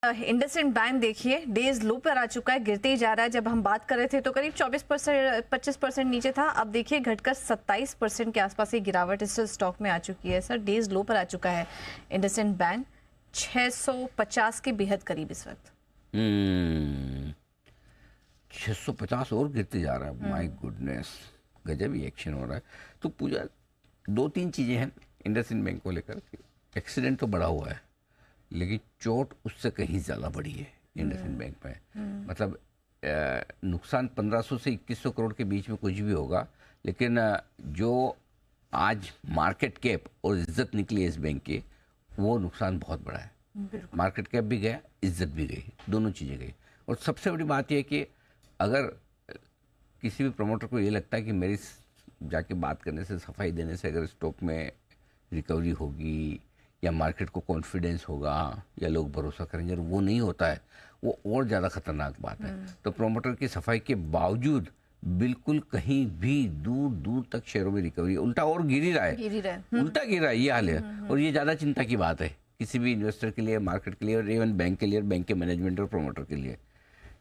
IndusInd bank देखिए days लो पर आ चुका है, गिरते ही जा रहा है। जब हम बात कर रहे थे तो करीब 24% 25% नीचे था, अब देखिए घटकर 27% के आसपास ये गिरावट इस स्टॉक में आ चुकी है। सर डेज लो पर आ चुका है इंडसइंड बैंक, 650 के बेहद करीब इस वक्त। 650 और गिरते जा रहा है। माय गुडनेस, गजब ही एक्शन हो रहा है। तो पूजा, दो तीन चीज़ें हैं इंडसइंड बैंक को लेकर। एक्सीडेंट तो बड़ा हुआ है, लेकिन चोट उससे कहीं ज़्यादा बड़ी है इंडसइंड बैंक में। मतलब नुकसान 1500 से 2100 करोड़ के बीच में कुछ भी होगा, लेकिन जो आज मार्केट कैप और इज्जत निकली है इस बैंक की, वो नुकसान बहुत बड़ा है। मार्केट कैप भी गया, इज्जत भी गई, दोनों चीज़ें गई। और सबसे बड़ी बात यह है कि अगर किसी भी प्रमोटर को ये लगता है कि मेरी जाके बात करने से, सफाई देने से अगर स्टॉक में रिकवरी होगी या मार्केट को कॉन्फिडेंस होगा या लोग भरोसा करेंगे, और वो नहीं होता है, वो और ज़्यादा खतरनाक बात है। तो प्रोमोटर की सफाई के बावजूद बिल्कुल कहीं भी दूर दूर तक शेयरों में रिकवरी, उल्टा और गिर ही रहा है, उल्टा गिर रहा है, ये हाल है। और ये ज़्यादा चिंता की बात है किसी भी इन्वेस्टर के लिए, मार्केट के लिए, और इवन बैंक के लिए, और बैंक के मैनेजमेंट और प्रोमोटर के लिए।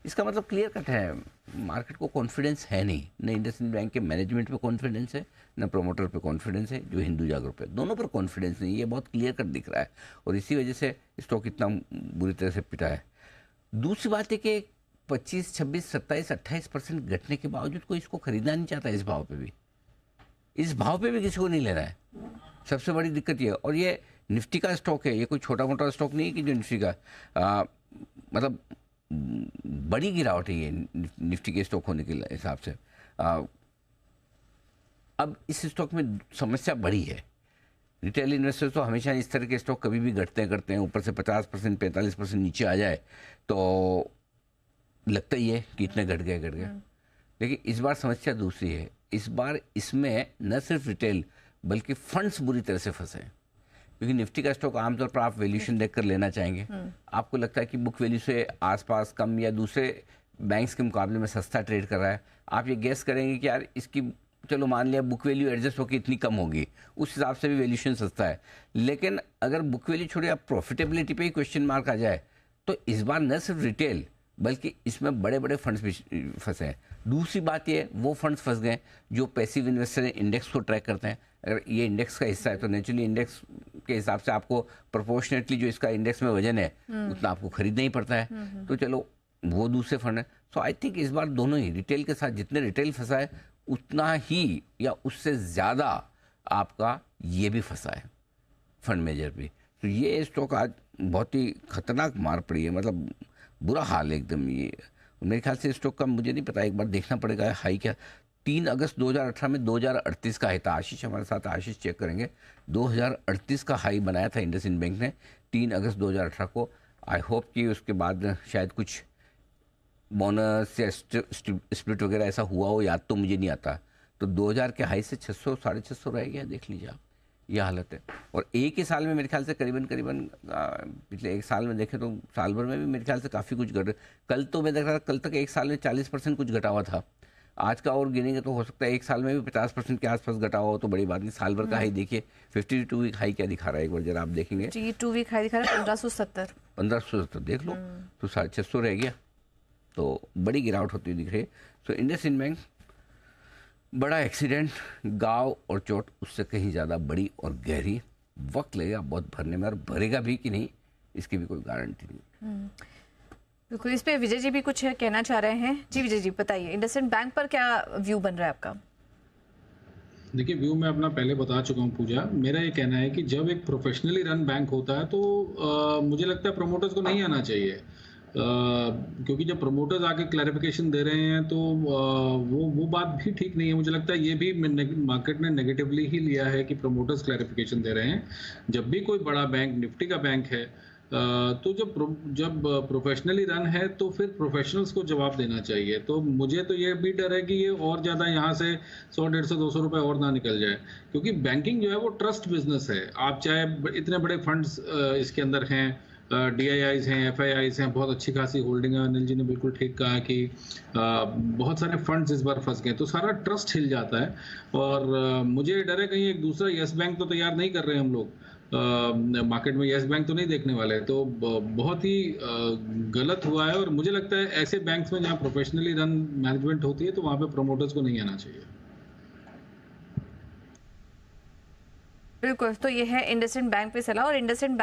इसका मतलब क्लियर कट है, मार्केट को कॉन्फिडेंस है नहीं, न इंडसइंड बैंक के मैनेजमेंट पे कॉन्फिडेंस है, न प्रोमोटर पे कॉन्फिडेंस है, जो हिंदुजा ग्रुप है, दोनों पर कॉन्फिडेंस नहीं। ये बहुत क्लियर कट दिख रहा है, और इसी वजह से स्टॉक इतना बुरी तरह से पिटा है। दूसरी बात है कि 25, 26, 27, 28% घटने के बावजूद कोई इसको खरीदना नहीं चाहता। इस भाव पे भी, इस भाव पे भी किसी को नहीं ले रहा है। सबसे बड़ी दिक्कत ये, और ये निफ्टी का स्टॉक है, ये कोई छोटा मोटा स्टॉक नहीं है कि जो निफ्टी का मतलब बड़ी गिरावट है ये निफ्टी के स्टॉक होने के हिसाब से। अब इस स्टॉक में समस्या बड़ी है। रिटेल इन्वेस्टर्स तो हमेशा इस तरह के स्टॉक कभी भी घटते हैं, ऊपर से 50%, 45% नीचे आ जाए तो लगता ही है कि इतने घट गए। लेकिन इस बार समस्या दूसरी है। इस बार इसमें न सिर्फ रिटेल बल्कि फंड्स बुरी तरह से फंसे हैं, क्योंकि निफ्टी का स्टॉक आमतौर पर आप वैल्यूएशन देखकर लेना चाहेंगे। आपको लगता है कि बुक वैल्यू से आसपास कम या दूसरे बैंक्स के मुकाबले में सस्ता ट्रेड कर रहा है। आप ये गेस करेंगे कि यार इसकी, चलो मान लिया बुक वैल्यू एडजस्ट होकर इतनी कम होगी, उस हिसाब से भी वैल्यूएशन सस्ता है। लेकिन अगर बुक वैल्यू छोड़िए, आप प्रॉफिटेबिलिटी पे ही क्वेश्चन मार्क आ जाए, तो इस बार न सिर्फ रिटेल बल्कि इसमें बड़े बड़े फंड्स भी फंसे हैं। दूसरी बात ये, वो फंड्स फंस गए जो पैसिव इन्वेस्टर इंडेक्स को ट्रैक करते हैं। अगर ये इंडेक्स का हिस्सा है तो नेचुरली इंडेक्स के हिसाब से आपको प्रोपोर्शनेटली जो इसका इंडेक्स में वजन है उतना आपको खरीदना ही पड़ता है। तो चलो वो दूसरे फंड है। सो आई थिंक इस बार दोनों ही, रिटेल के साथ जितने रिटेल फंसा है उतना ही या उससे ज़्यादा आपका ये भी फंसा है, फंड मेजर भी। तो ये स्टॉक आज बहुत ही खतरनाक मार पड़ी है, मतलब बुरा हाल है एकदम। ये मेरे ख्याल से स्टॉक का मुझे नहीं पता, एक बार देखना पड़ेगा हाई क्या। 3 अगस्त 2018 में 2038 का हाई था। आशीष हमारे साथ, आशीष चेक करेंगे। 2038 का हाई बनाया था इंडसइंड बैंक ने 3 अगस्त 2018 को। आई होप कि उसके बाद शायद कुछ बोनस या स्प्लिट वगैरह ऐसा हुआ हो, याद तो मुझे नहीं आता। तो 2000 के हाई से 600 650 रह गया, देख लीजिए आप, यह हालत है। और एक ही साल में मेरे ख्याल से करीबन पिछले एक साल में देखें तो साल भर में भी मेरे ख्याल से काफ़ी कुछ घट। कल तो मैं देख रहा था, कल तक एक साल में 40% कुछ घटा हुआ था। आज का और गिनेंगे तो हो सकता है एक साल में भी 50% के आसपास घटा हुआ हो, तो बड़ी बात नहीं। साल भर का हाई देखिए, 52 वीक हाई क्या दिखा रहा है, एक बार जरा आप देखेंगे जी। 2 वीक हाई दिखा रहा है 1570 देख लो, तो 650 रह गया, तो बड़ी गिरावट होती हुई दिख रही है। सो इंडसइंड बैंक, बड़ा एक्सीडेंट, गांव और चोट उससे कहीं ज़्यादा बड़ी और गहरी। वक्त लगेगा बहुत भरने में, और भरेगा भी कि नहीं इसकी भी कोई गारंटी नहीं। बिल्कुल, इस पे विजय जी भी कुछ कहना चाह रहे हैं। जी विजय जी बताइए, इंडसइंड बैंक पर क्या व्यू बन रहा है आपका? देखिए, व्यू मैं अपना पहले बता चुका हूँ पूजा। मेरा ये कहना है कि जब एक प्रोफेशनली रन बैंक होता है तो मुझे लगता है प्रमोटर्स को नहीं आना चाहिए, क्योंकि जब प्रमोटर्स आके क्लैरिफिकेशन दे रहे हैं तो वो बात भी ठीक नहीं है। मुझे लगता है ये भी मार्केट ने नेगेटिवली ही लिया है कि प्रमोटर्स क्लैरिफिकेशन दे रहे हैं। जब भी कोई बड़ा बैंक, निफ्टी का बैंक है, तो जब प्रोफेशनली रन है तो फिर प्रोफेशनल्स को जवाब देना चाहिए। तो मुझे तो ये भी डर है कि ये और ज़्यादा यहाँ से 100, 150, 200 रुपये और ना निकल जाए, क्योंकि बैंकिंग जो है वो ट्रस्ट बिजनेस है। आप चाहे इतने बड़े फंड्स इसके अंदर हैं, DIIs हैं, FIIs हैं, बहुत अच्छी खासी होल्डिंग है। अनिल जी ने बिल्कुल ठीक कहा कि बहुत सारे फंड्स इस बार फंस गए, तो सारा ट्रस्ट हिल जाता है। और मुझे डर है कहीं एक दूसरा यस बैंक तो तैयार नहीं कर रहे हैं हम लोग, मार्केट में यस बैंक तो नहीं देखने वाले। तो बहुत ही गलत हुआ है, और मुझे लगता है ऐसे बैंक्स में जहाँ प्रोफेशनली रन मैनेजमेंट होती है तो वहाँ पे प्रमोटर्स को नहीं आना चाहिए। बिल्कुल, तो ये है इंडसइंड बैंक पे सलाह। और इंडसइंड